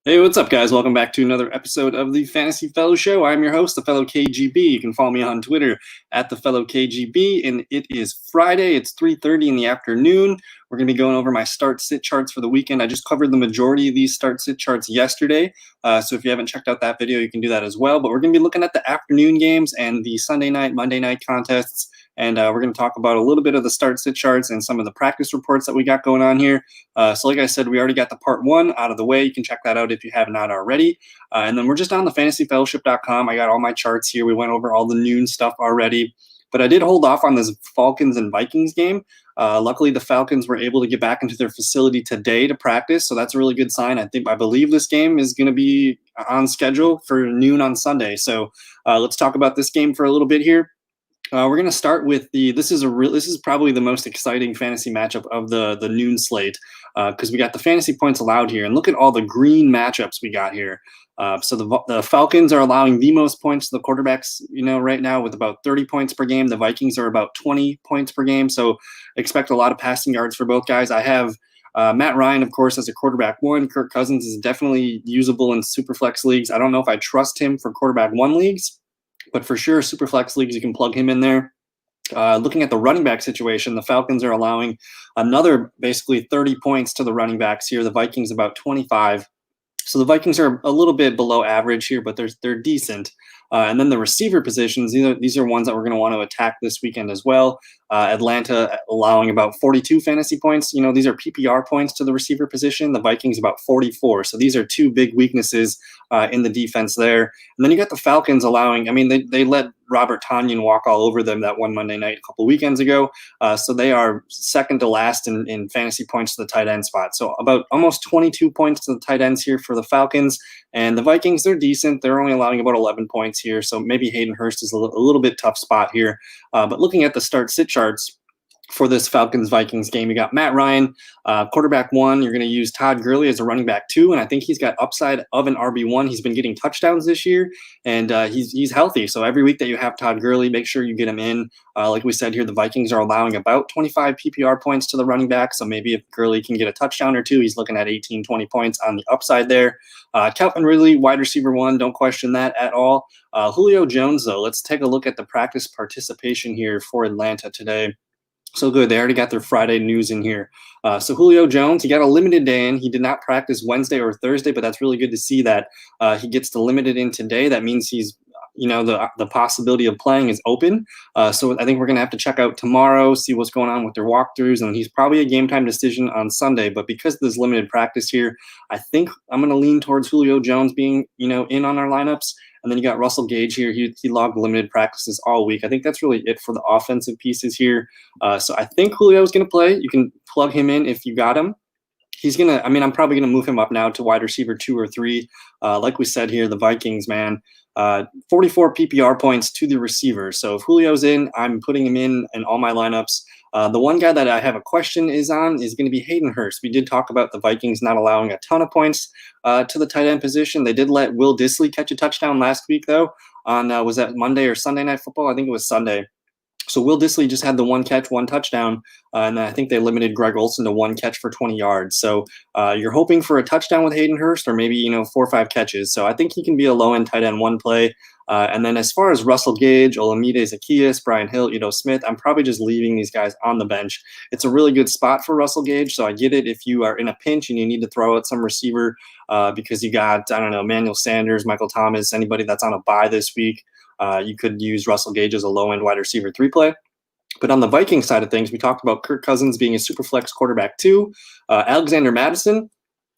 Hey, what's up, guys? Welcome back to another episode of the Fantasy Fellow Show. I'm your host, the Fellow KGB. You can follow me on Twitter at the Fellow KGB, and it is Friday. It's 3:30 in the afternoon. We're going to be going over my start-sit charts for the weekend. I just covered the majority of these start-sit charts yesterday, so if you haven't checked out that video, you can do that as well. But we're going to be looking at the afternoon games and the Sunday night, Monday night contests, and we're going to talk about a little bit of the start-sit charts and some of the practice reports that we got going on here. So like I said, we already got the part one out of the way. You can check that out if you have not already. And then we're just on the fantasyfellowship.com. I got all my charts here. We went over all the noon stuff already. But I did hold off on this Falcons and Vikings game. Luckily, the Falcons were able to get back into their facility today to practice, so that's a really good sign. I believe this game is going to be on schedule for noon on Sunday. So let's talk about this game for a little bit here. We're going to start with this is probably the most exciting fantasy matchup of the noon slate because we got the fantasy points allowed here, and look at all the green matchups we got here. So the Falcons are allowing the most points to the quarterbacks, right now with about 30 points per game. The Vikings are about 20 points per game, so expect a lot of passing yards for both guys. I have Matt Ryan, of course, as a quarterback one. Kirk Cousins is definitely usable in superflex leagues. I don't know if I trust him for quarterback one leagues, but for sure, superflex leagues, you can plug him in there. Looking at the running back situation, the Falcons are allowing another basically 30 points to the running backs here. The Vikings about 25. So the Vikings are a little bit below average here, but they're decent. And then the receiver positions, these are ones that we're going to want to attack this weekend as well. Atlanta allowing about 42 fantasy points. These are PPR points to the receiver position. The Vikings about 44. So these are two big weaknesses in the defense there. And then you got the Falcons allowing, they let Robert Tonyan walk all over them that one Monday night a couple weekends ago. So they are second to last in fantasy points to the tight end spot. So about almost 22 points to the tight ends here for the Falcons. And the Vikings, they're decent. They're only allowing about 11 points here. So maybe Hayden Hurst is a little bit tough spot here. But looking at the start-sit charts for this Falcons-Vikings game, you got Matt Ryan, quarterback one. You're going to use Todd Gurley as a running back two, and I think he's got upside of an RB1. He's been getting touchdowns this year, and he's healthy. So every week that you have Todd Gurley, make sure you get him in. Like we said here, the Vikings are allowing about 25 PPR points to the running back, so maybe if Gurley can get a touchdown or two, he's looking at 18, 20 points on the upside there. Calvin Ridley, wide receiver one, don't question that at all. Julio Jones, though, let's take a look at the practice participation here for Atlanta today. So good. They already got their Friday news in here. So Julio Jones, he got a limited day in. He did not practice Wednesday or Thursday, but that's really good to see that he gets the limited in today. That means he's, the possibility of playing is open. So I think we're going to have to check out tomorrow, see what's going on with their walkthroughs, and he's probably a game time decision on Sunday. But because of this limited practice here, I think I'm going to lean towards Julio Jones being, in on our lineups. And then you got Russell Gage here. He logged limited practices all week. I think that's really it for the offensive pieces here. So I think Julio's going to play. You can plug him in if you got him. He's going to, I'm probably going to move him up now to wide receiver 2 or 3. Like we said here, the Vikings, man, 44 PPR points to the receiver. So if Julio's in, I'm putting him in all my lineups. The one guy that I have a question is going to be Hayden Hurst. We did talk about the Vikings not allowing a ton of points to the tight end position. They did let Will Dissly catch a touchdown last week, though, on was that Monday or Sunday Night Football? I think it was Sunday. So Will Dissly just had the one catch, one touchdown, and then I think they limited Greg Olsen to one catch for 20 yards. So you're hoping for a touchdown with Hayden Hurst or maybe, 4 or 5 catches. So I think he can be a low-end tight end one play. And then as far as Russell Gage, Olamide Zaccheaus, Brian Hill, Ito Smith, I'm probably just leaving these guys on the bench. It's a really good spot for Russell Gage, so I get it if you are in a pinch and you need to throw out some receiver because you got, Emmanuel Sanders, Michael Thomas, anybody that's on a bye this week. You could use Russell Gage as a low-end wide receiver 3 play. But on the Viking side of things, we talked about Kirk Cousins being a super flex quarterback 2. Alexander Mattison,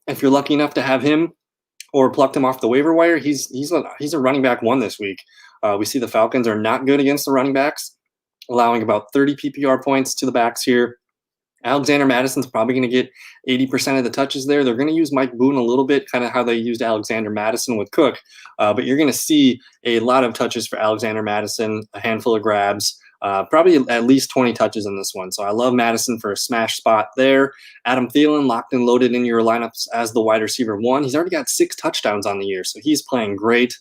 if you're lucky enough to have him or plucked him off the waiver wire, he's a running back 1 this week. We see the Falcons are not good against the running backs, allowing about 30 PPR points to the backs here. Alexander Madison's probably going to get 80% of the touches there. They're going to use Mike Boone a little bit, kind of how they used Alexander Madison with Cook. But you're going to see a lot of touches for Alexander Madison, a handful of grabs, probably at least 20 touches in this one. So I love Madison for a smash spot there. Adam Thielen locked and loaded in your lineups as the wide receiver 1. He's already got 6 touchdowns on the year, so he's playing great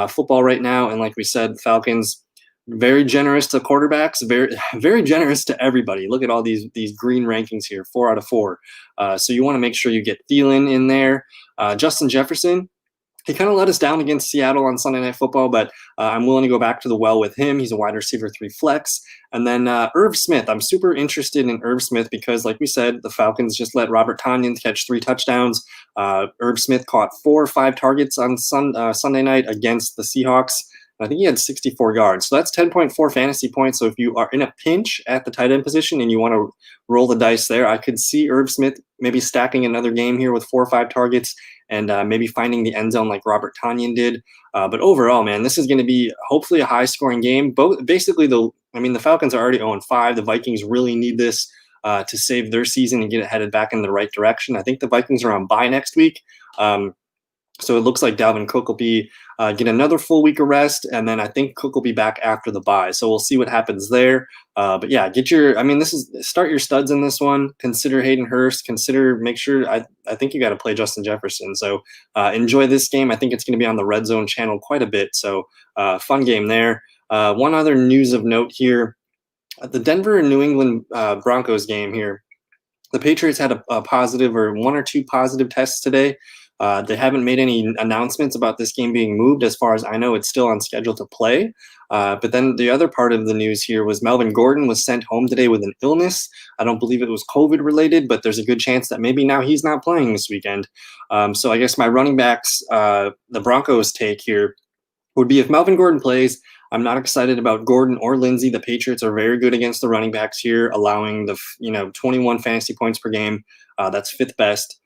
football right now. And like we said, Falcons, very generous to quarterbacks, very very generous to everybody. Look at all these green rankings here, 4 out of 4. So you want to make sure you get Thielen in there. Justin Jefferson, he kind of let us down against Seattle on Sunday Night Football, but I'm willing to go back to the well with him. He's a wide receiver 3 flex. And then Irv Smith. I'm super interested in Irv Smith because, like we said, the Falcons just let Robert Tonyan catch 3 touchdowns. Irv Smith caught 4 or 5 targets on Sunday night against the Seahawks. I think he had 64 yards. So that's 10.4 fantasy points. So if you are in a pinch at the tight end position and you want to roll the dice there, I could see Irv Smith maybe stacking another game here with 4 or 5 targets and maybe finding the end zone like Robert Tonyan did. But overall, man, this is going to be hopefully a high-scoring game. Basically, the Falcons are already 0-5. The Vikings really need this to save their season and get it headed back in the right direction. I think the Vikings are on bye next week. So it looks like Dalvin Cook will be get another full week of rest, and then I think Cook will be back after the bye. So we'll see what happens there. But yeah, start your studs in this one. Consider Hayden Hurst. Make sure. I think you got to play Justin Jefferson. So enjoy this game. I think it's going to be on the Red Zone channel quite a bit. So fun game there. One other news of note here: the Denver and New England Broncos game here. The Patriots had a positive or 1 or 2 positive tests today. They haven't made any announcements about this game being moved. As far as I know, it's still on schedule to play. But then the other part of the news here was Melvin Gordon was sent home today with an illness. I don't believe it was COVID related, but there's a good chance that maybe now he's not playing this weekend. So I guess my running backs, the Broncos take here would be if Melvin Gordon plays. I'm not excited about Gordon or Lindsey. The Patriots are very good against the running backs here, allowing 21 fantasy points per game. That's 5th best.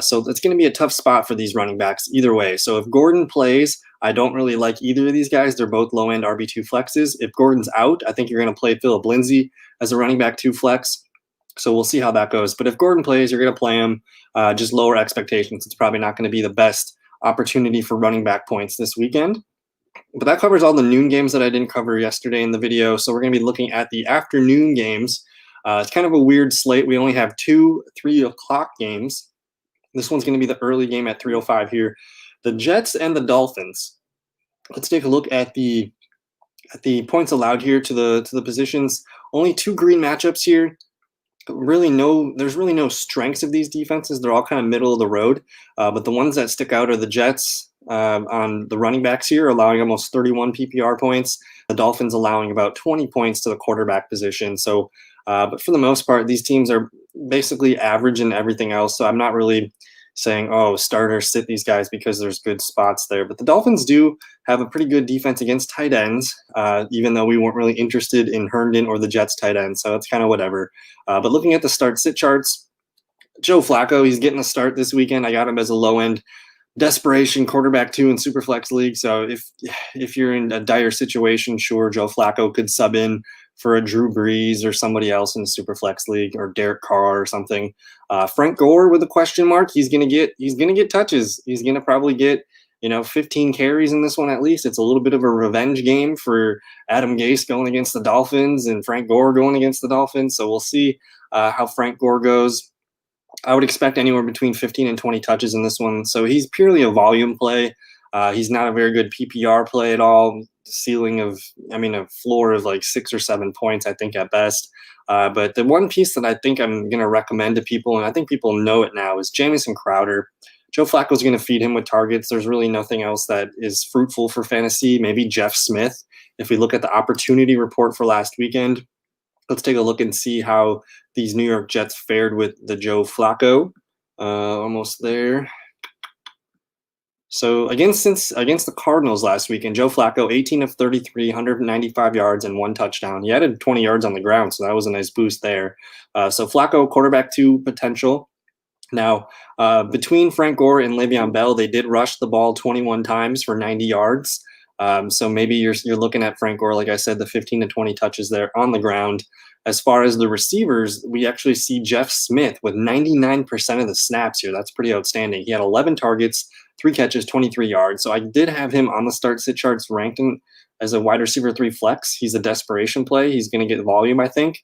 So it's going to be a tough spot for these running backs either way. So if Gordon plays, I don't really like either of these guys. They're both low-end RB2 flexes. If Gordon's out, I think you're going to play Phillip Lindsay as a running back 2 flex. So we'll see how that goes. But if Gordon plays, you're going to play him. Just lower expectations. It's probably not going to be the best opportunity for running back points this weekend. But that covers all the noon games that I didn't cover yesterday in the video. So we're going to be looking at the afternoon games. It's kind of a weird slate. We only have 2 3 o'clock games. This one's going to be the early game at 3:05 here. The Jets and the Dolphins. Let's take a look at the points allowed here to the positions. Only 2 green matchups here. There's really no strengths of these defenses. They're all kind of middle of the road. But the ones that stick out are the Jets on the running backs here, allowing almost 31 PPR points. The Dolphins allowing about 20 points to the quarterback position. So, but for the most part, these teams are basically average in everything else. So I'm not really saying, oh, start or sit these guys because there's good spots there. But the Dolphins do have a pretty good defense against tight ends, even though we weren't really interested in Herndon or the Jets tight end. So it's kind of whatever. But looking at the start-sit charts, Joe Flacco, he's getting a start this weekend. I got him as a low-end desperation quarterback 2 in Superflex League. So if you're in a dire situation, sure, Joe Flacco could sub in for a Drew Brees or somebody else in the Superflex League, or Derek Carr or something. Frank Gore with a question mark. He's gonna get touches. He's gonna probably get 15 carries in this one at least. It's a little bit of a revenge game for Adam Gase going against the Dolphins and Frank Gore going against the Dolphins. So we'll see how Frank Gore goes. I would expect anywhere between 15 and 20 touches in this one. So he's purely a volume play. He's not a very good PPR play at all. A floor of like 6 or 7 points, I think, at best. But the one piece that I think I'm going to recommend to people, and I think people know it now, is Jamison Crowder. Joe Flacco's going to feed him with targets. There's really nothing else that is fruitful for fantasy. Maybe Jeff Smith. If we look at the opportunity report for last weekend, let's take a look and see how these New York Jets fared with the Joe Flacco. Almost there. So against the Cardinals last weekend, Joe Flacco, 18 of 33, 195 yards and 1 touchdown. He added 20 yards on the ground, so that was a nice boost there. So Flacco, quarterback 2 potential. Now, between Frank Gore and Le'Veon Bell, they did rush the ball 21 times for 90 yards. So maybe you're looking at Frank Gore, like I said, the 15 to 20 touches there on the ground. As far as the receivers, we actually see Jeff Smith with 99% of the snaps here. That's pretty outstanding. He had 11 targets, 3 catches, 23 yards. So I did have him on the start-sit charts ranked as a wide receiver 3 flex. He's a desperation play. He's going to get volume, I think.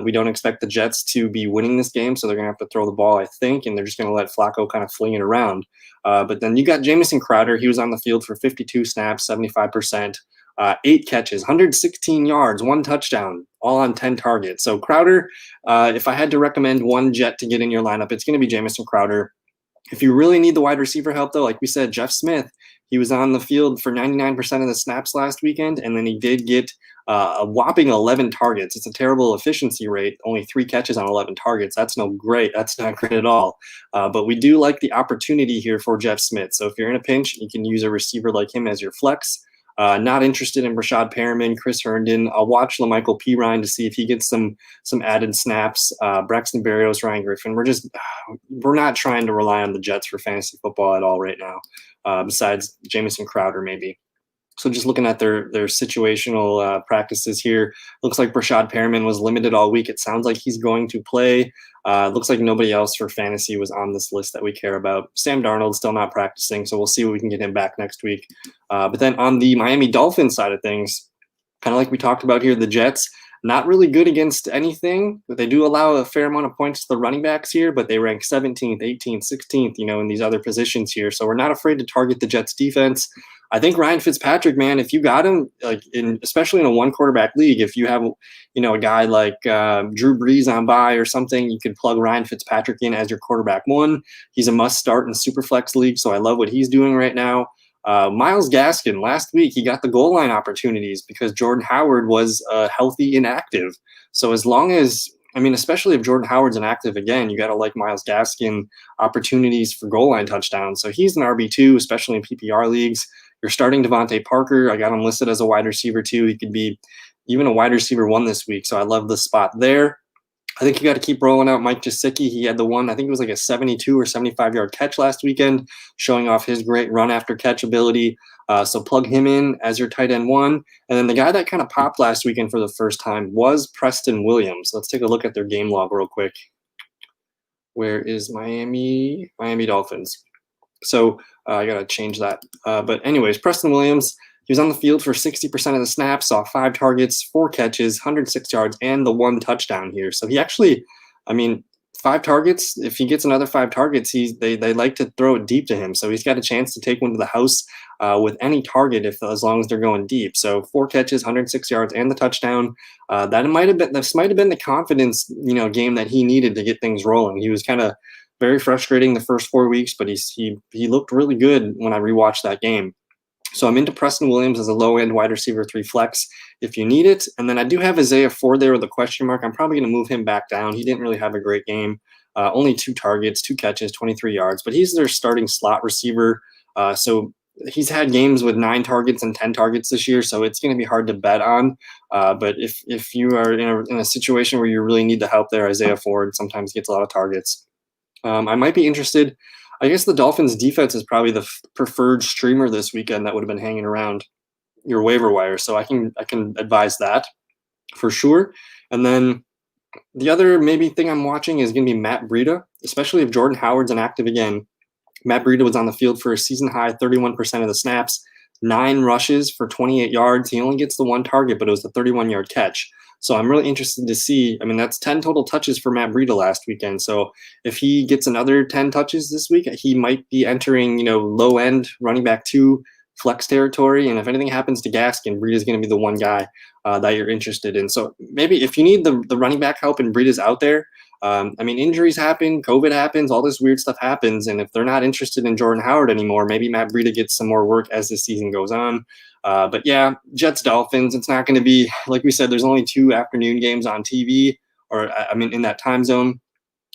We don't expect the Jets to be winning this game, so they're going to have to throw the ball, I think, and they're just going to let Flacco kind of fling it around. But then you got Jamison Crowder. He was on the field for 52 snaps, 75%, 8 catches, 116 yards, 1 touchdown, all on 10 targets. So Crowder, if I had to recommend one Jet to get in your lineup, it's going to be Jamison Crowder. If you really need the wide receiver help, though, like we said, Jeff Smith, he was on the field for 99% of the snaps last weekend, and then he did get a whopping 11 targets. It's a terrible efficiency rate, only 3 catches on 11 targets. That's not great at all. But we do like the opportunity here for Jeff Smith. So if you're in a pinch, you can use a receiver like him as your flex. Not interested in Rashad Perriman, Chris Herndon. I'll watch LaMichael Pirine to see if he gets some added snaps. Braxton Berrios, Ryan Griffin. We're not trying to rely on the Jets for fantasy football at all right now. Besides Jamison Crowder, maybe. So just looking at their situational practices here, looks like Rashad Perriman was limited all week. It sounds like he's going to play. Looks like nobody else for fantasy was on this list that we care about. Sam Darnold still not practicing, so we'll see if we can get him back next week. But then on the Miami Dolphins side of things, kind of like we talked about here, the Jets, not really good against anything, but they do allow a fair amount of points to the running backs here, but they rank 17th, 18th, 16th, in these other positions here. So we're not afraid to target the Jets defense. I think Ryan Fitzpatrick, man, if you got him, especially in a 1-quarterback league, if you have, a guy like Drew Brees on bye or something, you can plug Ryan Fitzpatrick in as your quarterback 1. He's a must start in Superflex league, so I love what he's doing right now. Myles Gaskin, last week, he got the goal line opportunities because Jordan Howard was healthy inactive. So as long as, especially if Jordan Howard's inactive again, you got to like Myles Gaskin opportunities for goal line touchdowns. So he's an RB2, especially in PPR leagues. You're starting Devontae Parker. I got him listed as a wide receiver 2. He could be even a wide receiver 1 this week. So I love the spot there. I think you got to keep rolling out Mike Gesicki. He had the one, I think it was like a 72 or 75-yard catch last weekend, showing off his great run after catch ability. So plug him in as your tight end 1. And then the guy that kind of popped last weekend for the first time was Preston Williams. Let's take a look at their game log real quick. Where is Miami? Miami Dolphins. So I got to change that. But anyways, Preston Williams, he was on the field for 60% of the snaps, saw 5 targets, 4 catches, 106 yards, and the 1 touchdown here. So he actually, 5 targets, if he gets another 5 targets, they like to throw it deep to him. So he's got a chance to take one to the house with any target as long as they're going deep. So 4 catches, 106 yards, and the touchdown. This might have been the confidence, game that he needed to get things rolling. He was kind of very frustrating the first 4 weeks, but he looked really good when I rewatched that game. So I'm into Preston Williams as a low-end wide receiver 3 flex if you need it. And then I do have Isaiah Ford there with a question mark. I'm probably going to move him back down. He didn't really have a great game. Only 2 targets, 2 catches, 23 yards. But he's their starting slot receiver. So he's had games with 9 targets and 10 targets this year, so it's going to be hard to bet on. But if you are in a situation where you really need the help there, Isaiah Ford sometimes gets a lot of targets. I might be interested. I guess the Dolphins defense is probably the preferred streamer this weekend that would have been hanging around your waiver wire. So I can advise that for sure. And then the other maybe thing I'm watching is going to be Matt Breida, especially if Jordan Howard's inactive again. Matt Breida was on the field for a season high 31% of the snaps, 9 rushes for 28 yards. He only gets the 1 target, but it was a 31-yard catch. So I'm really interested to see. That's 10 total touches for Matt Breida last weekend. So if he gets another 10 touches this week, he might be entering, low-end running back 2 flex territory. And if anything happens to Gaskin, Breida's going to be the one guy that you're interested in. So maybe if you need the running back help and Breida's out there, injuries happen, COVID happens, all this weird stuff happens. And if they're not interested in Jordan Howard anymore, maybe Matt Breida gets some more work as the season goes on. But yeah, Jets Dolphins, it's not going to be, like we said, there's only 2 afternoon games on TV in that time zone.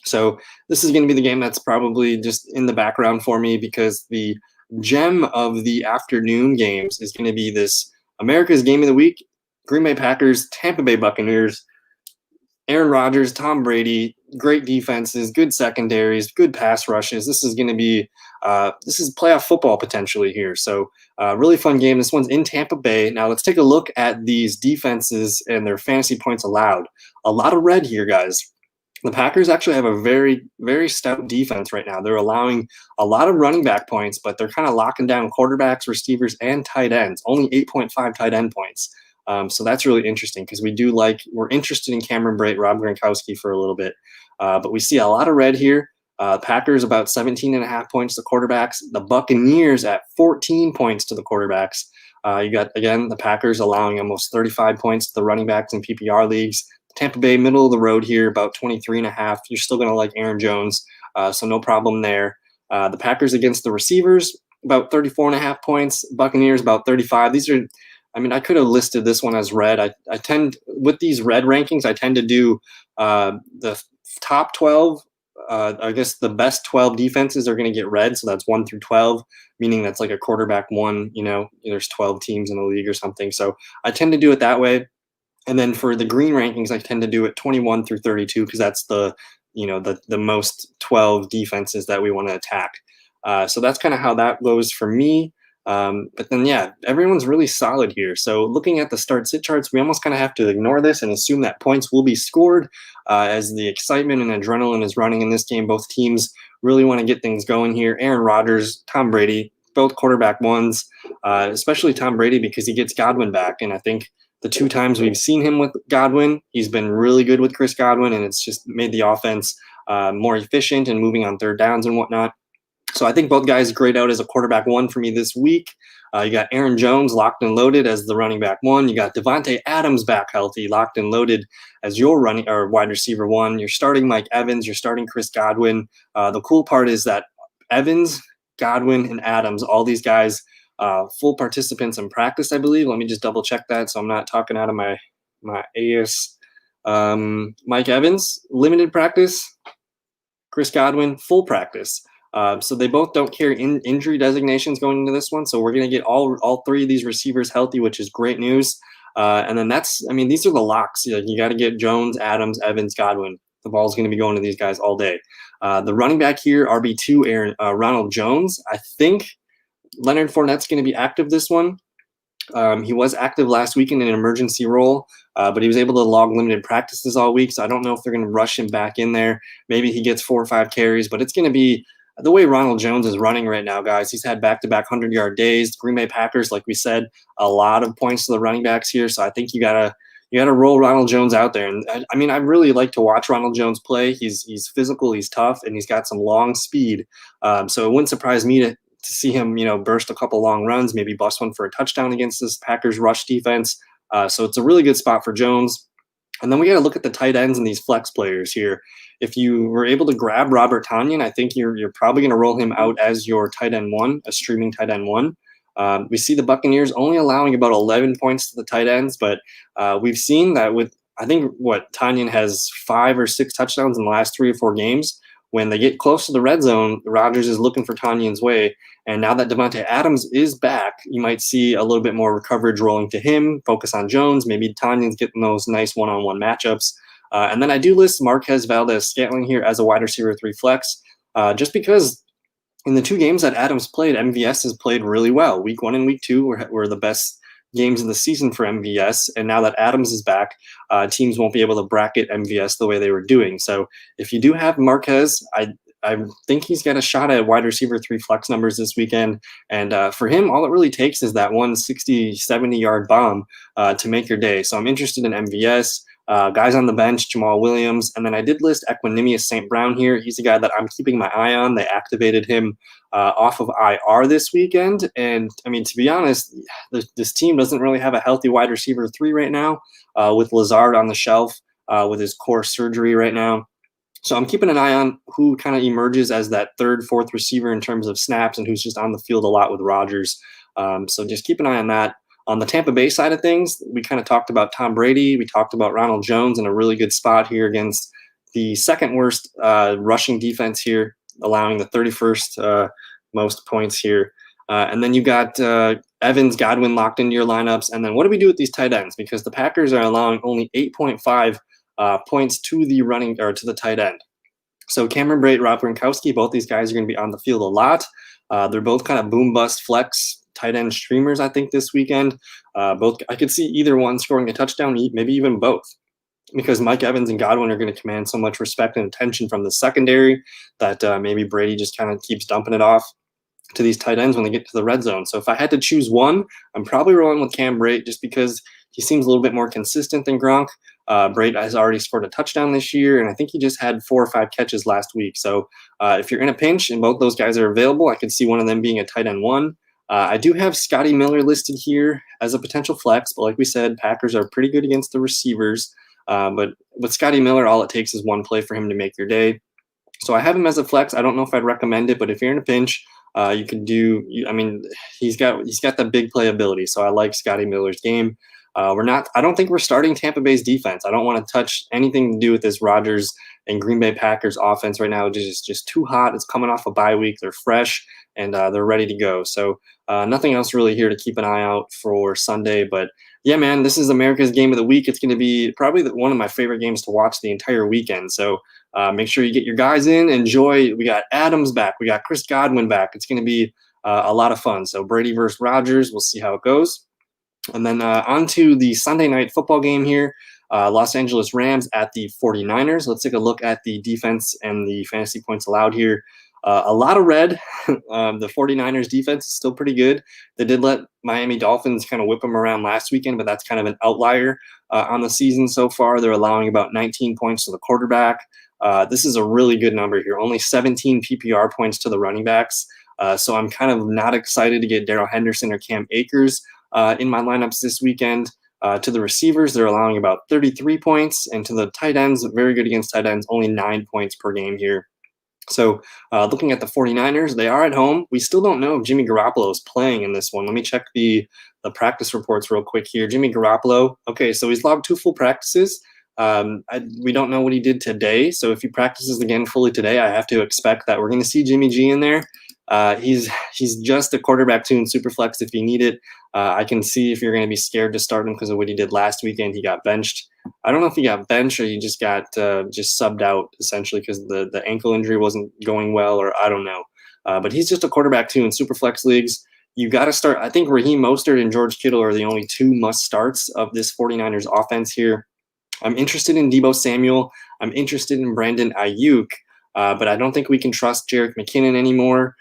So this is going to be the game that's probably just in the background for me, because the gem of the afternoon games is going to be this America's Game of the Week, Green Bay Packers, Tampa Bay Buccaneers. Aaron Rodgers, Tom Brady, great defenses, good secondaries, good pass rushes. This is going to be this is playoff football potentially here. So really fun game. This one's in Tampa Bay. Now let's take a look at these defenses and their fantasy points allowed. A lot of red here, guys. The Packers actually have a very, very stout defense right now. They're allowing a lot of running back points, but they're kind of locking down quarterbacks, receivers, and tight ends. Only 8.5 tight end points. So that's really interesting because we're interested in Cameron Brate, Rob Gronkowski for a little bit. But we see a lot of red here. Packers about 17.5 points to quarterbacks. The Buccaneers at 14 points to the quarterbacks. You got, again, the Packers allowing almost 35 points to the running backs in PPR leagues. Tampa Bay, middle of the road here, about 23.5. You're still going to like Aaron Jones, so no problem there. The Packers against the receivers, about 34.5 points. Buccaneers, about 35. These are, I mean, I could have listed this one as red. I tend, with these red rankings, I tend to do the top 12. I guess the best 12 defenses are going to get red. So that's 1 through 12, meaning that's like a quarterback one, there's 12 teams in the league or something. So I tend to do it that way. And then for the green rankings, I tend to do it 21 through 32 because that's the most 12 defenses that we want to attack. So that's kind of how that goes for me. But then, yeah, everyone's really solid here. So looking at the start-sit charts, we almost kind of have to ignore this and assume that points will be scored as the excitement and adrenaline is running in this game. Both teams really want to get things going here. Aaron Rodgers, Tom Brady, both quarterback ones, especially Tom Brady because he gets Godwin back. And I think the 2 times we've seen him with Godwin, he's been really good with Chris Godwin, and it's just made the offense more efficient and moving on third downs and whatnot. So I think both guys grade out as a quarterback one for me this week. You got Aaron Jones locked and loaded as the running back one. You got Devontae Adams back healthy, locked and loaded as your running or wide receiver one. You're starting Mike Evans. You're starting Chris Godwin. The cool part is that Evans, Godwin, and Adams, all these guys, full participants in practice, I believe. Let me just double check that so I'm not talking out of my AS. Mike Evans, limited practice. Chris Godwin, full practice. So they both don't carry injury designations going into this one. So we're going to get all 3 of these receivers healthy, which is great news. And then these are the locks. You got to get Jones, Adams, Evans, Godwin. The ball's going to be going to these guys all day. The running back here, RB2, Ronald Jones. I think Leonard Fournette's going to be active this one. He was active last week in an emergency role, but he was able to log limited practices all week. So I don't know if they're going to rush him back in there. Maybe he gets 4 or 5 carries, but it's going to be the way Ronald Jones is running right now, guys. He's had back-to-back 100-yard days. Green Bay Packers, like we said, a lot of points to the running backs here. So I think you gotta roll Ronald Jones out there. And I mean, I really like to watch Ronald Jones play. He's physical, he's tough, and he's got some long speed. So it wouldn't surprise me to see him, burst a couple long runs, maybe bust one for a touchdown against this Packers rush defense. So it's a really good spot for Jones. And then we got to look at the tight ends and these flex players here. If you were able to grab Robert Tonyan, I think you're probably going to roll him out as your tight end one, a streaming tight end one. We see the Buccaneers only allowing about 11 points to the tight ends, but we've seen that with, I think, Tonyan has 5 or 6 touchdowns in the last 3 or 4 games. When they get close to the red zone, Rodgers is looking for Tanyan's way. And now that Devontae Adams is back, you might see a little bit more coverage rolling to him, focus on Jones. Maybe Tanyan's getting those nice one-on-one matchups. And then I do list Marquez Valdez-Scantling here as a wide receiver 3 flex, just because in the 2 games that Adams played, MVS has played really well. Week 1 and week 2 were the best games of the season for MVS, and now that Adams is back, teams won't be able to bracket MVS the way they were doing. So if you do have Marquez, I think he's got a shot at wide receiver 3 flex numbers this weekend. And for him, all it really takes is that 160, 70-yard bomb to make your day. So I'm interested in MVS. Guys on the bench, Jamal Williams. And then I did list Equanimous St. Brown here. He's a guy that I'm keeping my eye on. They activated him off of IR this weekend. And, I mean, to be honest, this team doesn't really have a healthy wide receiver 3 right now with Lazard on the shelf with his core surgery right now. So I'm keeping an eye on who kind of emerges as that 3rd, 4th receiver in terms of snaps and who's just on the field a lot with Rodgers. So just keep an eye on that. On the Tampa Bay side of things, we kind of talked about Tom Brady. We talked about Ronald Jones in a really good spot here against the 2nd worst rushing defense here, allowing the 31st most points here. And then you got Evans, Godwin locked into your lineups. And then what do we do with these tight ends? Because the Packers are allowing only 8.5 points to the running or to the tight end. So Cameron Brate, Rob Gronkowski, both these guys are going to be on the field a lot. They're both kind of boom bust flex tight end streamers, I think, this weekend. Both, I could see either one scoring a touchdown, maybe even both, because Mike Evans and Godwin are going to command so much respect and attention from the secondary that maybe Brady just kind of keeps dumping it off to these tight ends when they get to the red zone. So if I had to choose one, I'm probably rolling with Cam Brate just because he seems a little bit more consistent than Gronk. Brate has already scored a touchdown this year, and I think he just had 4 or 5 catches last week. So if you're in a pinch and both those guys are available, I could see one of them being a tight end 1. I do have Scotty Miller listed here as a potential flex, but like we said, Packers are pretty good against the receivers. But with Scotty Miller, all it takes is one play for him to make your day. So I have him as a flex. I don't know if I'd recommend it, but if you're in a pinch, you can do. I mean, he's got the big playability. So I like Scotty Miller's game. We're not. I don't think we're starting Tampa Bay's defense. I don't want to touch anything to do with this Rodgers and Green Bay Packers offense right now. It's just too hot. It's coming off a bye week. They're fresh and they're ready to go. So nothing else really here to keep an eye out for Sunday. But yeah, man, this is America's game of the week. It's going to be probably one of my favorite games to watch the entire weekend. So make sure you get your guys in. Enjoy. We got Adams back. We got Chris Godwin back. It's going to be a lot of fun. So Brady versus Rodgers. We'll see how it goes. And then on to the Sunday night football game here. Los Angeles Rams at the 49ers. Let's take a look at the defense and the fantasy points allowed here. A lot of red. The 49ers defense is still pretty good. They did let Miami Dolphins kind of whip them around last weekend, but that's kind of an outlier on the season so far. They're allowing about 19 points to the quarterback. This is a really good number here. Only 17 PPR points to the running backs. So I'm kind of not excited to get Darrell Henderson or Cam Akers in my lineups this weekend. To the receivers, they're allowing about 33 points. And to the tight ends, very good against tight ends, only 9 points per game here. So looking at the 49ers, they are at home. We still don't know if Jimmy Garoppolo is playing in this one. Let me check the practice reports real quick here. Jimmy Garoppolo, okay, so he's logged 2 full practices. We don't know what he did today. So if he practices again fully today, I have to expect that we're going to see Jimmy G in there. He's just a quarterback 2 in Superflex if you need it. I can see if you're going to be scared to start him because of what he did last weekend. He got benched. I don't know if he got benched or he just got just subbed out essentially because the ankle injury wasn't going well, or I don't know. But he's just a quarterback 2 in Superflex leagues. You got to start. I think Raheem Mostert and George Kittle are the only 2 must starts of this 49ers offense here. I'm interested in Deebo Samuel. I'm interested in Brandon Ayuk, but I don't think we can trust Jerick McKinnon anymore.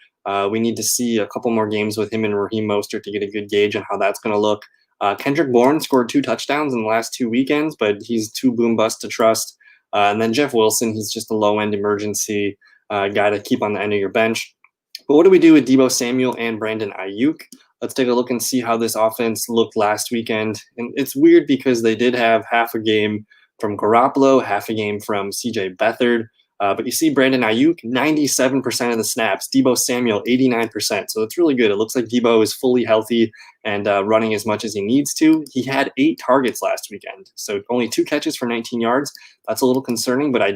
We need to see a couple more games with him and Raheem Mostert to get a good gauge on how that's going to look. Kendrick Bourne scored 2 touchdowns in the last 2 weekends, but he's too boom bust to trust. And then Jeff Wilson, he's just a low-end emergency guy to keep on the end of your bench. But what do we do with Deebo Samuel and Brandon Ayuk? Let's take a look and see how this offense looked last weekend. And it's weird because they did have half a game from Garoppolo, half a game from C.J. Beathard. But you see Brandon Ayuk, 97% of the snaps. Deebo Samuel, 89%. So it's really good. It looks like Deebo is fully healthy and running as much as he needs to. He had 8 targets last weekend. So only 2 catches for 19 yards. That's a little concerning, but I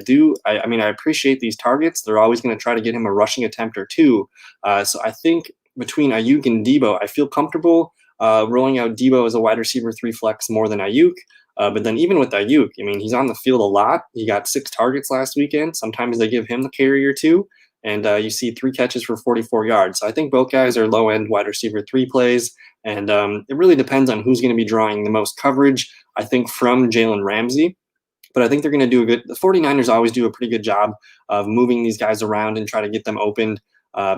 appreciate these targets. They're always going to try to get him a rushing attempt or 2. So I think between Ayuk and Deebo, I feel comfortable rolling out Deebo as a wide receiver 3 flex more than Ayuk. But then even with Ayuk, I mean, he's on the field a lot. He got 6 targets last weekend. Sometimes they give him the carry or 2, and you see 3 catches for 44 yards. So I think both guys are low-end wide receiver 3 plays, and it really depends on who's going to be drawing the most coverage, I think, from Jalen Ramsey. But I think they're going to the 49ers always do a pretty good job of moving these guys around and try to get them opened.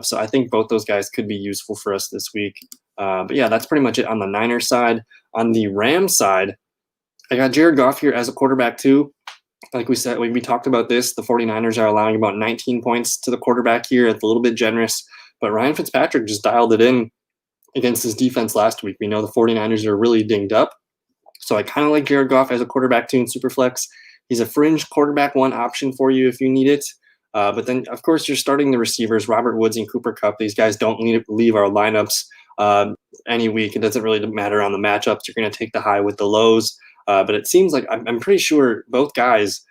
So I think both those guys could be useful for us this week. But yeah, that's pretty much it on the Niners side. On the Rams side, I got Jared Goff here as a quarterback too. Like we said, we talked about this. The 49ers are allowing about 19 points to the quarterback here. It's a little bit generous. But Ryan Fitzpatrick just dialed it in against his defense last week. We know the 49ers are really dinged up. So I kind of like Jared Goff as a quarterback too in Superflex. He's a fringe quarterback 1 option for you if you need it. But then, of course, you're starting the receivers, Robert Woods and Cooper Kupp. These guys don't leave our lineups any week. It doesn't really matter on the matchups. You're going to take the high with the lows. But it seems like I'm pretty sure both guys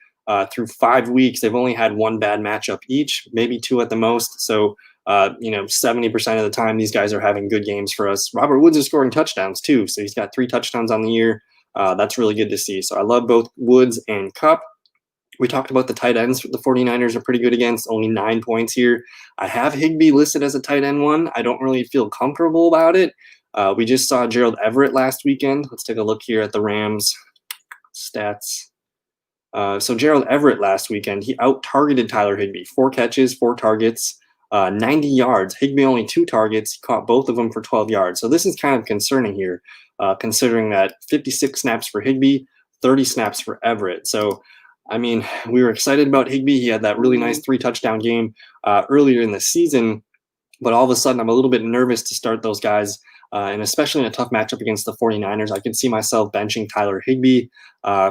through 5 weeks, they've only had 1 bad matchup each, maybe 2 at the most. So, 70% of the time, these guys are having good games for us. Robert Woods is scoring touchdowns too. So he's got 3 touchdowns on the year. That's really good to see. So I love both Woods and Kupp. We talked about the tight ends. The 49ers are pretty good against, only 9 points here. I have Higbee listed as a tight end 1. I don't really feel comfortable about it. We just saw Gerald Everett last weekend. Let's take a look here at the Rams stats. So Gerald Everett last weekend, he out-targeted Tyler Higbee. 4 catches, 4 targets, 90 yards. Higbee only 2 targets. He caught both of them for 12 yards. So this is kind of concerning here, considering that 56 snaps for Higbee, 30 snaps for Everett. So, I mean, we were excited about Higbee. He had that really nice 3-touchdown game earlier in the season. But all of a sudden, I'm a little bit nervous to start those guys. And especially in a tough matchup against the 49ers, I can see myself benching Tyler Higbee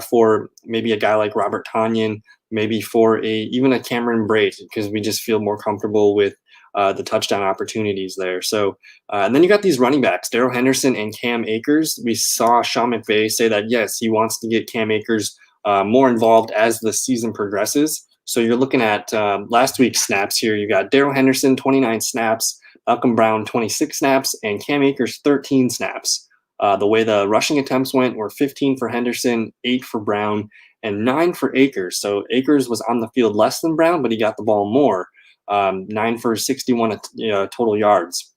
for maybe a guy like Robert Tonyan, maybe for even a Cameron Brate, because we just feel more comfortable with the touchdown opportunities there. So, and then you got these running backs, Darrell Henderson and Cam Akers. We saw Sean McVay say that, yes, he wants to get Cam Akers more involved as the season progresses. So you're looking at last week's snaps here. You got Darrell Henderson, 29 snaps, Malcolm Brown, 26 snaps, and Cam Akers, 13 snaps. The way the rushing attempts went were 15 for Henderson, 8 for Brown, and 9 for Akers. So Akers was on the field less than Brown, but he got the ball more, 9 for 61 total yards.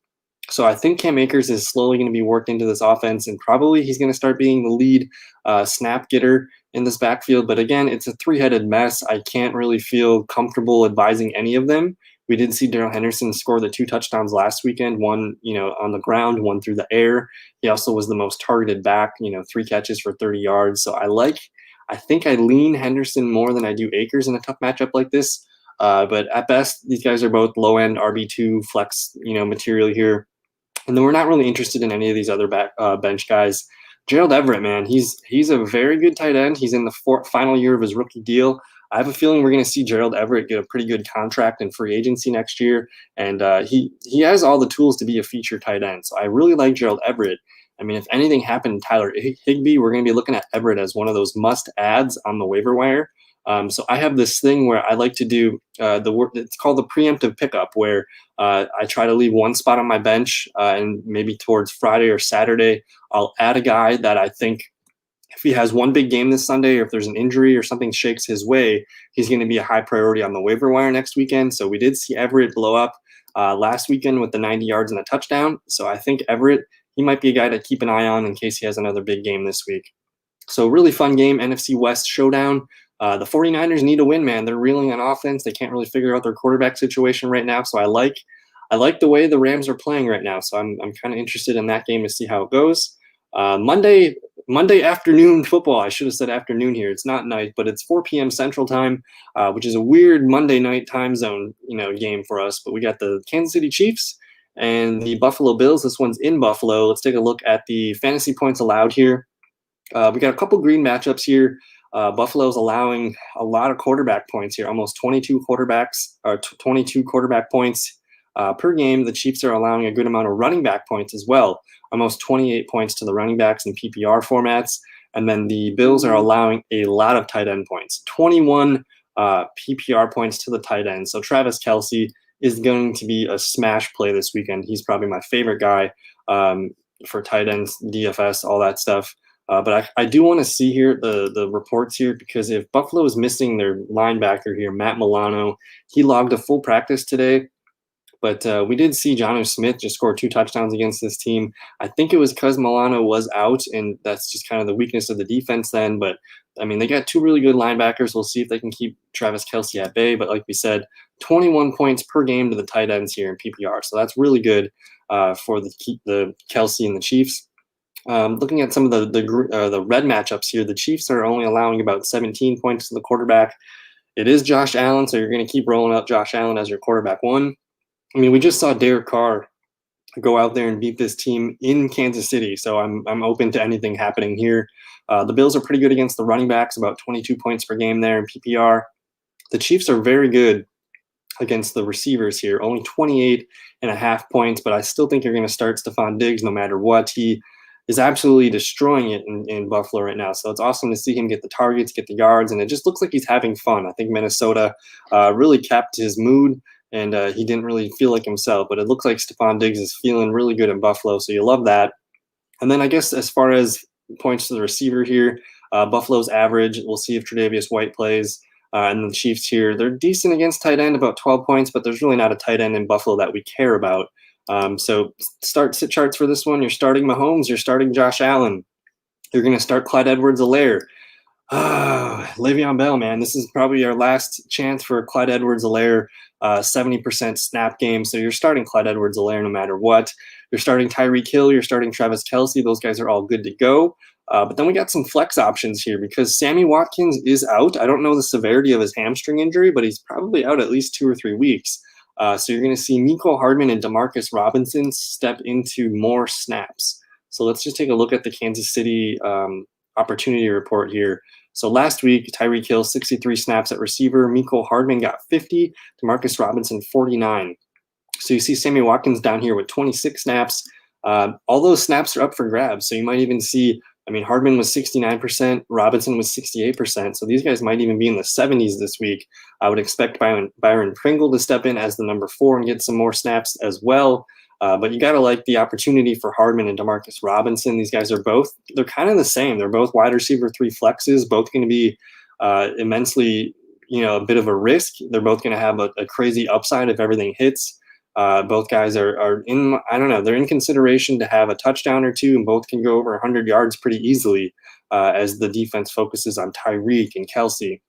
So I think Cam Akers is slowly going to be worked into this offense, and probably he's going to start being the lead snap getter in this backfield. But again, it's a three-headed mess. I can't really feel comfortable advising any of them. We did see Darrell Henderson score the 2 touchdowns last weekend, one, on the ground, one through the air. He also was the most targeted back, 3 catches for 30 yards. So I think I lean Henderson more than I do Akers in a tough matchup like this. But at best, these guys are both low-end RB2 flex, material here. And then we're not really interested in any of these other bench guys. Gerald Everett, man, he's a very good tight end. He's in the final year of his rookie deal. I have a feeling we're going to see Gerald Everett get a pretty good contract in free agency next year, and he has all the tools to be a feature tight end. So I really like Gerald Everett. I mean, if anything happened to Tyler Higbee, we're going to be looking at Everett as one of those must-adds on the waiver wire. So I have this thing where I like to do it's called the preemptive pickup, where I try to leave one spot on my bench, and maybe towards Friday or Saturday, I'll add a guy that I think, if he has one big game this Sunday, or if there's an injury or something shakes his way, he's going to be a high priority on the waiver wire next weekend. So we did see Everett blow up last weekend with the 90 yards and a touchdown. So I think Everett, he might be a guy to keep an eye on in case he has another big game this week. So really fun game, NFC West showdown. The 49ers need a win, man. They're reeling on offense. They can't really figure out their quarterback situation right now. So I like the way the Rams are playing right now. So I'm kind of interested in that game to see how it goes. Monday afternoon football. I should have said afternoon here. It's not night, but it's 4 p.m. Central Time, which is a weird Monday night time zone, game for us. But we got the Kansas City Chiefs and the Buffalo Bills. This one's in Buffalo. Let's take a look at the fantasy points allowed here. We got a couple green matchups here. Buffalo's allowing a lot of quarterback points here, almost 22 quarterback points per game. The Chiefs are allowing a good amount of running back points as well, almost 28 points to the running backs in PPR formats. And then the Bills are allowing a lot of tight end points, 21 PPR points to the tight end. So Travis Kelce is going to be a smash play this weekend. He's probably my favorite guy for tight ends, DFS, all that stuff. But I do want to see here the reports here, because if Buffalo is missing their linebacker here, Matt Milano, he logged a full practice today. But we did see Jonnu Smith just score 2 touchdowns against this team. I think it was because Milano was out, and that's just kind of the weakness of the defense then. But, I mean, they got 2 really good linebackers. We'll see if they can keep Travis Kelce at bay. But like we said, 21 points per game to the tight ends here in PPR. So that's really good for the Kelce and the Chiefs. Looking at some of the red matchups here, the Chiefs are only allowing about 17 points to the quarterback. It is Josh Allen, so you're going to keep rolling out Josh Allen as your quarterback one. I mean, we just saw Derek Carr go out there and beat this team in Kansas City, so I'm open to anything happening here. The Bills are pretty good against the running backs, about 22 points per game there in PPR. The Chiefs are very good against the receivers here, only 28.5 points, but I still think you're going to start Stephon Diggs no matter what. He is absolutely destroying it in Buffalo right now. So it's awesome to see him get the targets, get the yards, and it just looks like he's having fun. I think Minnesota really kept his mood, and he didn't really feel like himself. But it looks like Stephon Diggs is feeling really good in Buffalo, so you love that. And then I guess as far as points to the receiver here, Buffalo's average. We'll see if Tre'Davious White plays. And the Chiefs here, they're decent against tight end, about 12 points, but there's really not a tight end in Buffalo that we care about. So sit charts for this one. You're starting Mahomes. You're starting Josh Allen. You're going to start Clyde Edwards-Helaire. Le'Veon Bell, man. This is probably our last chance for Clyde Edwards-Helaire, 70% snap game. So you're starting Clyde Edwards-Helaire no matter what. You're starting Tyreek Hill. You're starting Travis Kelce. Those guys are all good to go. But then we got some flex options here because Sammy Watkins is out. I don't know the severity of his hamstring injury, but he's probably out at least 2 or 3 weeks. So you're going to see Mecole Hardman and Demarcus Robinson step into more snaps. So let's just take a look at the Kansas City opportunity report here. So last week, Tyreek Hill, 63 snaps at receiver. Mecole Hardman got 50. Demarcus Robinson, 49. So you see Sammy Watkins down here with 26 snaps. All those snaps are up for grabs. So you might even see, Hardman was 69%, Robinson was 68%. So these guys might even be in the 70s this week. I would expect Byron Pringle to step in as the number 4 and get some more snaps as well. But you got to like the opportunity for Hardman and Demarcus Robinson. These guys they're kind of the same. They're both wide receiver 3 flexes, both going to be immensely, a bit of a risk. They're both going to have a crazy upside if everything hits. Both guys are in, they're in consideration to have a touchdown or two, and both can go over 100 yards pretty easily as the defense focuses on Tyreek and Kelsey.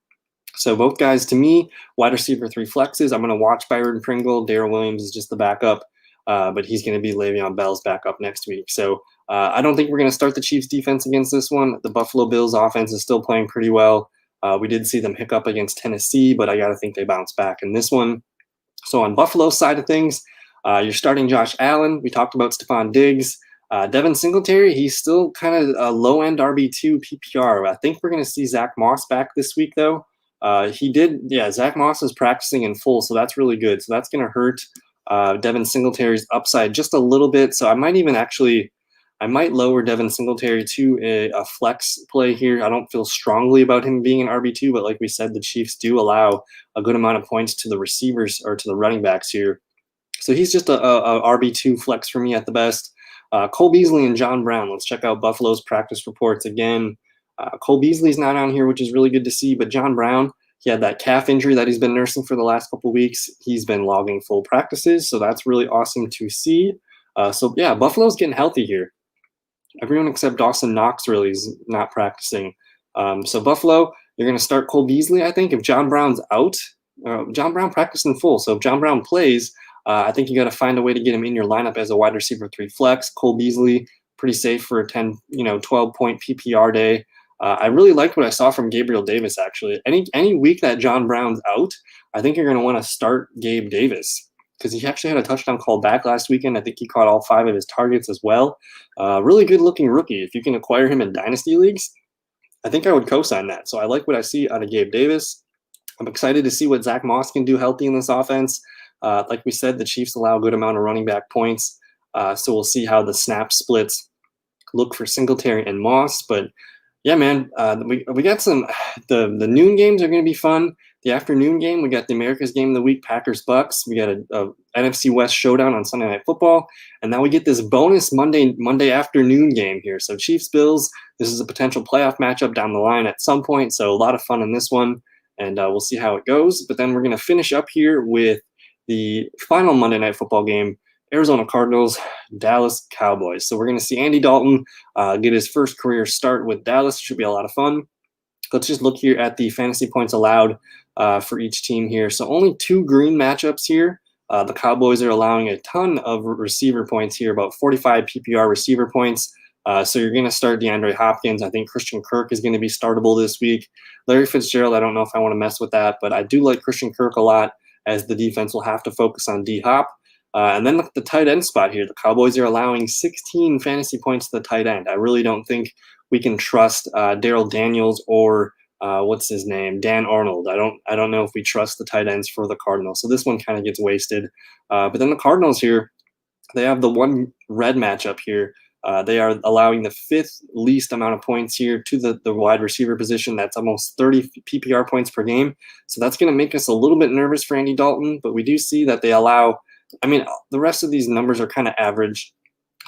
So both guys, to me, wide receiver 3 flexes. I'm going to watch Byron Pringle. Darrell Williams is just the backup. But he's going to be Le'Veon Bell's backup next week. So I don't think we're going to start the Chiefs defense against this one. The Buffalo Bills offense is still playing pretty well. We did see them hiccup against Tennessee, but I got to think they bounce back in this one. So on Buffalo's side of things, you're starting Josh Allen. We talked about Stephon Diggs. Devin Singletary, he's still kind of a low-end RB2 PPR. I think we're going to see Zach Moss back this week, though. Zach Moss is practicing in full, so that's really good. So that's going to hurt Devin Singletary's upside just a little bit. So I might lower Devin Singletary to a flex play here. I don't feel strongly about him being an RB2, but like we said, the Chiefs do allow a good amount of points to the receivers or to the running backs here. So he's just a RB2 flex for me at the best. Cole Beasley and John Brown. Let's check out Buffalo's practice reports again. Cole Beasley's not on here, which is really good to see, but John Brown, he had that calf injury that he's been nursing for the last couple of weeks. He's been logging full practices, so that's really awesome to see. Buffalo's getting healthy here. Everyone except Dawson Knox really is not practicing. So Buffalo, you're going to start Cole Beasley, I think. If John Brown's out, John Brown practiced in full. So if John Brown plays, I think you got to find a way to get him in your lineup as a wide receiver 3 flex. Cole Beasley, pretty safe for a 12-point PPR day. I really liked what I saw from Gabriel Davis, actually. Any week that John Brown's out, I think you're going to want to start Gabe Davis because he actually had a touchdown call back last weekend. I think he caught all 5 of his targets as well. Really good-looking rookie. If you can acquire him in dynasty leagues, I think I would co-sign that. So I like what I see out of Gabe Davis. I'm excited to see what Zach Moss can do healthy in this offense. Like we said, the Chiefs allow a good amount of running back points. So we'll see how the snap splits look for Singletary and Moss. But yeah, man, we got some. The noon games are going to be fun. The afternoon game, we got the America's Game of the Week, Packers-Bucks. We got a NFC West showdown on Sunday Night Football, and now we get this bonus Monday afternoon game here. So Chiefs-Bills, this is a potential playoff matchup down the line at some point. So a lot of fun in this one, and we'll see how it goes. But then we're going to finish up here with the final Monday Night Football game, Arizona Cardinals, Dallas Cowboys. So we're going to see Andy Dalton get his first career start with Dallas. It should be a lot of fun. Let's just look here at the fantasy points allowed for each team here. So only 2 green matchups here. The Cowboys are allowing a ton of receiver points here, about 45 PPR receiver points. So you're going to start DeAndre Hopkins. I think Christian Kirk is going to be startable this week. Larry Fitzgerald, I don't know if I want to mess with that, but I do like Christian Kirk a lot as the defense will have to focus on D-Hop. And then look at the tight end spot here. The Cowboys are allowing 16 fantasy points to the tight end. I really don't think we can trust Darrell Daniels or Dan Arnold. I don't know if we trust the tight ends for the Cardinals. So this one kind of gets wasted. But then the Cardinals here, they have the one red matchup here. They are allowing the 5th least amount of points here to the wide receiver position. That's almost 30 PPR points per game. So that's going to make us a little bit nervous for Andy Dalton. But we do see that they allow – the rest of these numbers are kind of average.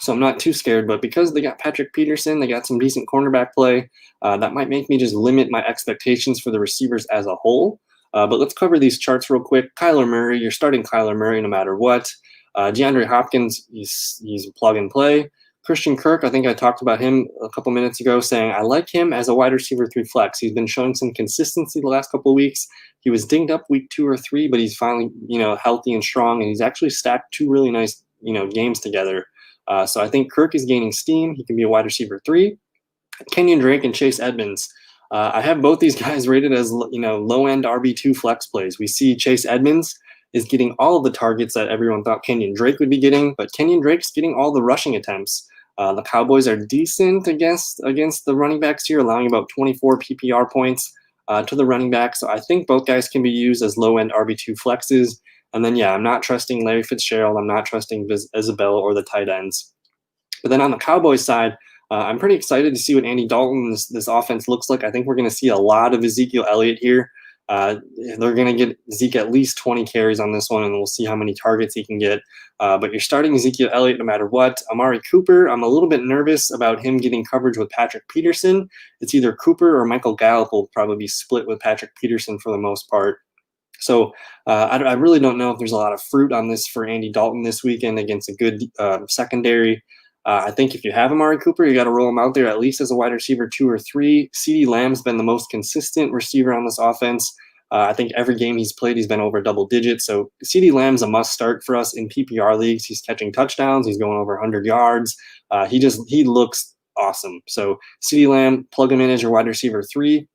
So I'm not too scared, but because they got Patrick Peterson, they got some decent cornerback play, that might make me just limit my expectations for the receivers as a whole. But let's cover these charts real quick. Kyler Murray, you're starting Kyler Murray no matter what. DeAndre Hopkins, he's a plug and play. Christian Kirk, I think I talked about him a couple minutes ago, saying I like him as a wide receiver 3 flex. He's been showing some consistency the last couple of weeks. He was dinged up week 2 or 3, but he's finally, healthy and strong, and he's actually stacked 2 really nice, games together. So I think Kirk is gaining steam. He can be a wide receiver 3. Kenyon Drake and Chase Edmonds. I have both these guys rated as, low-end RB2 flex plays. We see Chase Edmonds is getting all of the targets that everyone thought Kenyon Drake would be getting, but Kenyon Drake's getting all the rushing attempts. The Cowboys are decent against the running backs here, allowing about 24 PPR points to the running back. So I think both guys can be used as low-end RB2 flexes. And then, yeah, I'm not trusting Larry Fitzgerald. I'm not trusting Isabella or the tight ends. But then on the Cowboys side, I'm pretty excited to see what Andy Dalton, this offense looks like. I think we're going to see a lot of Ezekiel Elliott here. They're going to get Zeke at least 20 carries on this one, and we'll see how many targets he can get. But you're starting Ezekiel Elliott no matter what. Amari Cooper, I'm a little bit nervous about him getting coverage with Patrick Peterson. It's either Cooper or Michael Gallup will probably be split with Patrick Peterson for the most part. So I really don't know if there's a lot of fruit on this for Andy Dalton this weekend against a good secondary. I think if you have Amari Cooper, you got to roll him out there at least as a wide receiver 2 or 3. CeeDee Lamb's been the most consistent receiver on this offense. I think every game he's played, he's been over double digits. So CeeDee Lamb's a must start for us in PPR leagues. He's catching touchdowns. He's going over 100 yards. He looks awesome. So CeeDee Lamb, plug him in as your wide receiver 3.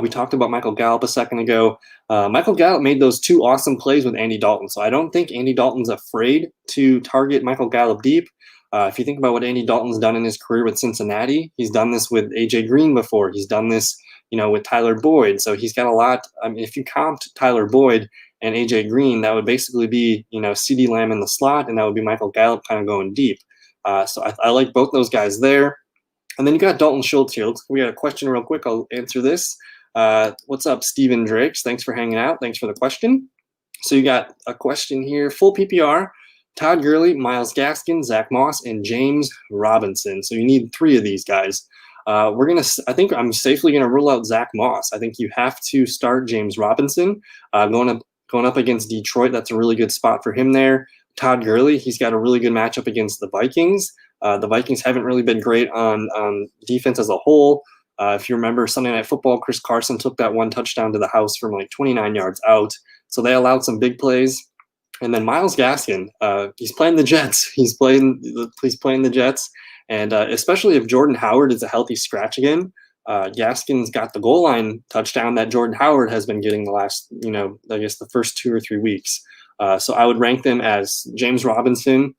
We talked about Michael Gallup a second ago. Michael Gallup made those 2 awesome plays with Andy Dalton. So I don't think Andy Dalton's afraid to target Michael Gallup deep. If you think about what Andy Dalton's done in his career with Cincinnati, he's done this with A.J. Green before. He's done this, with Tyler Boyd. So he's got a lot. I mean, if you comped Tyler Boyd and A.J. Green, that would basically be, CeeDee Lamb in the slot, and that would be Michael Gallup kind of going deep. So I like both those guys there. And then you got Dalton Schultz here. We got a question real quick. I'll answer this. What's up, Steven Drakes? Thanks for hanging out. Thanks for the question. So you got a question here. Full PPR. Todd Gurley, Myles Gaskin, Zach Moss, and James Robinson. So you need 3 of these guys. I think I'm safely gonna rule out Zach Moss. I think you have to start James Robinson. Going up against Detroit, that's a really good spot for him there. Todd Gurley, he's got a really good matchup against the Vikings. The Vikings haven't really been great on defense as a whole. If you remember Sunday Night Football, Chris Carson took that 1 touchdown to the house from like 29 yards out. So they allowed some big plays. And then Myles Gaskin, he's playing the Jets. He's playing the Jets, and especially if Jordan Howard is a healthy scratch again, Gaskin's got the goal line touchdown that Jordan Howard has been getting the last, the first 2 or 3 weeks. So I would rank them as James Robinson,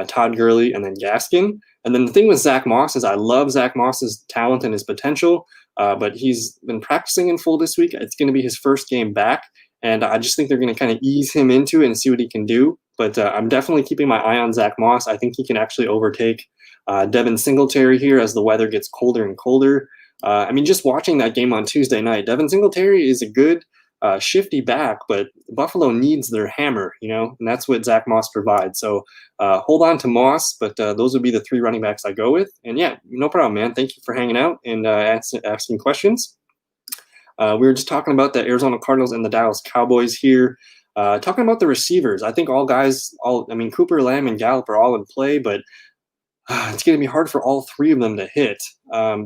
Todd Gurley, and then Gaskin. And then the thing with Zach Moss is I love Zach Moss's talent and his potential, but he's been practicing in full this week. It's going to be his first game back. And I just think they're going to kind of ease him into it and see what he can do. But I'm definitely keeping my eye on Zach Moss. I think he can actually overtake Devin Singletary here as the weather gets colder and colder. Just watching that game on Tuesday night, Devin Singletary is a good shifty back, but Buffalo needs their hammer, and that's what Zach Moss provides. So hold on to Moss, but those would be the 3 running backs I go with. And yeah, no problem, man. Thank you for hanging out and asking questions. We were just talking about the Arizona Cardinals and the Dallas Cowboys here. Talking about the receivers, I think Cooper, Lamb, and Gallup are all in play, but it's going to be hard for all 3 of them to hit.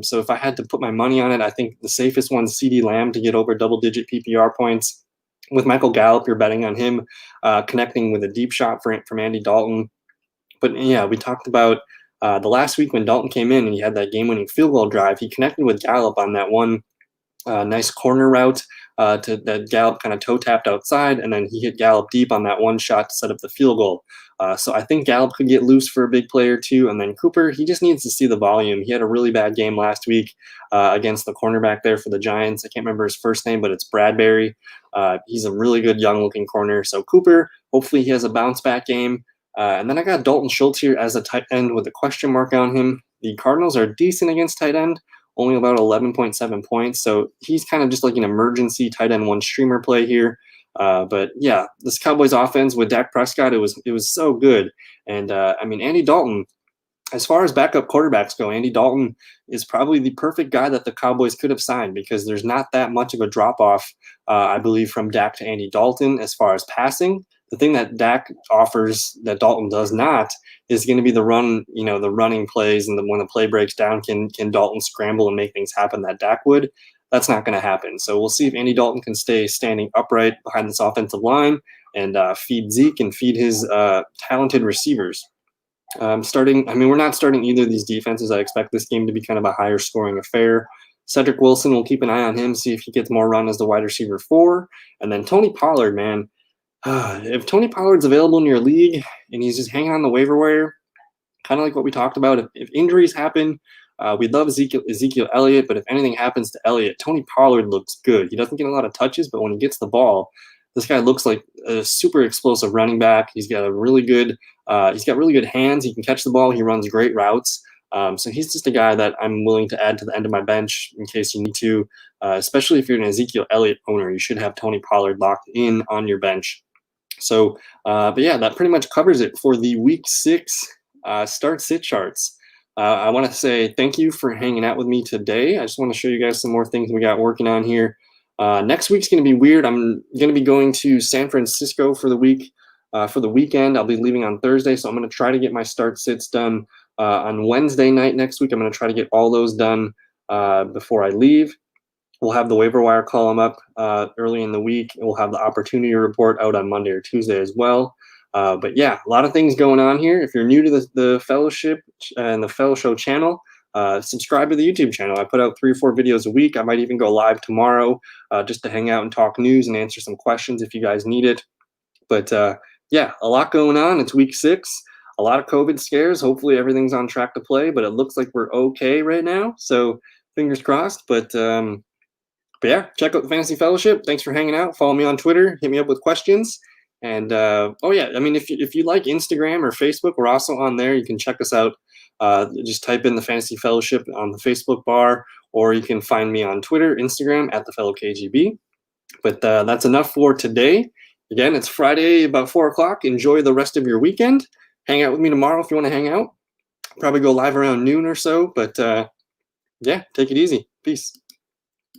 So if I had to put my money on it, I think the safest one's CeeDee Lamb to get over double-digit PPR points. With Michael Gallup, you're betting on him connecting with a deep shot from Andy Dalton. But yeah, we talked about the last week when Dalton came in and he had that game-winning field goal drive. He connected with Gallup on that one nice corner route to that Gallup kind of toe tapped outside, and then he hit Gallup deep on that one shot to set up the field goal. So I think Gallup could get loose for a big play or 2. And then Cooper, he just needs to see the volume. He had a really bad game last week against the cornerback there for the Giants. I can't remember his first name, but it's Bradbury. He's a really good young-looking corner. So Cooper, hopefully he has a bounce-back game. And then I got Dalton Schultz here as a tight end with a question mark on him. The Cardinals are decent against tight end, only about 11.7 points. So he's kind of just like an emergency tight end 1 streamer play here. But yeah, this Cowboys offense with Dak Prescott, it was so good. And Andy Dalton, as far as backup quarterbacks go, Andy Dalton is probably the perfect guy that the Cowboys could have signed because there's not that much of a drop off, I believe, from Dak to Andy Dalton as far as passing. The thing that Dak offers that Dalton does not is going to be the run, the running plays, and when the play breaks down, can Dalton scramble and make things happen that Dak would? That's not going to happen. So we'll see if Andy Dalton can stay standing upright behind this offensive line and feed Zeke and feed his talented receivers. We're not starting either of these defenses. I expect this game to be kind of a higher scoring affair. Cedric Wilson, we'll keep an eye on him, see if he gets more run as the wide receiver 4. And then Tony Pollard, man. If Tony Pollard's available in your league and he's just hanging on the waiver wire, kind of like what we talked about, if injuries happen, we'd love Ezekiel Elliott, but if anything happens to Elliott, Tony Pollard looks good. He doesn't get a lot of touches, but when he gets the ball, this guy looks like a super explosive running back. He's got really good hands. He can catch the ball. He runs great routes. So he's just a guy that I'm willing to add to the end of my bench in case you need to, especially if you're an Ezekiel Elliott owner. You should have Tony Pollard locked in on your bench. So, but yeah, that pretty much covers it for the Week 6 start-sit charts. I want to say thank you for hanging out with me today. I just want to show you guys some more things we got working on here. Next week's going to be weird. I'm going to be going to San Francisco for the weekend. I'll be leaving on Thursday, so I'm going to try to get my start-sits done on Wednesday night next week. I'm going to try to get all those done before I leave. We'll have the waiver wire column up early in the week. We'll have the opportunity report out on Monday or Tuesday as well. But yeah, a lot of things going on here. If you're new to the fellowship and the Fellow Show channel, subscribe to the YouTube channel. I put out 3 or 4 videos a week. I might even go live tomorrow just to hang out and talk news and answer some questions if you guys need it. But yeah, a lot going on. It's week 6. A lot of COVID scares. Hopefully everything's on track to play, but it looks like we're okay right now. So fingers crossed. But yeah, check out the Fantasy Fellowship. Thanks for hanging out. Follow me on Twitter. Hit me up with questions. And oh yeah, I mean, if you like Instagram or Facebook, we're also on there. You can check us out. Just type in the Fantasy Fellowship on the Facebook bar, or you can find me on Twitter, Instagram at the Fellow KGB. But that's enough for today. Again, it's Friday about 4 o'clock. Enjoy the rest of your weekend. Hang out with me tomorrow if you want to hang out. Probably go live around noon or so. But yeah, take it easy. Peace.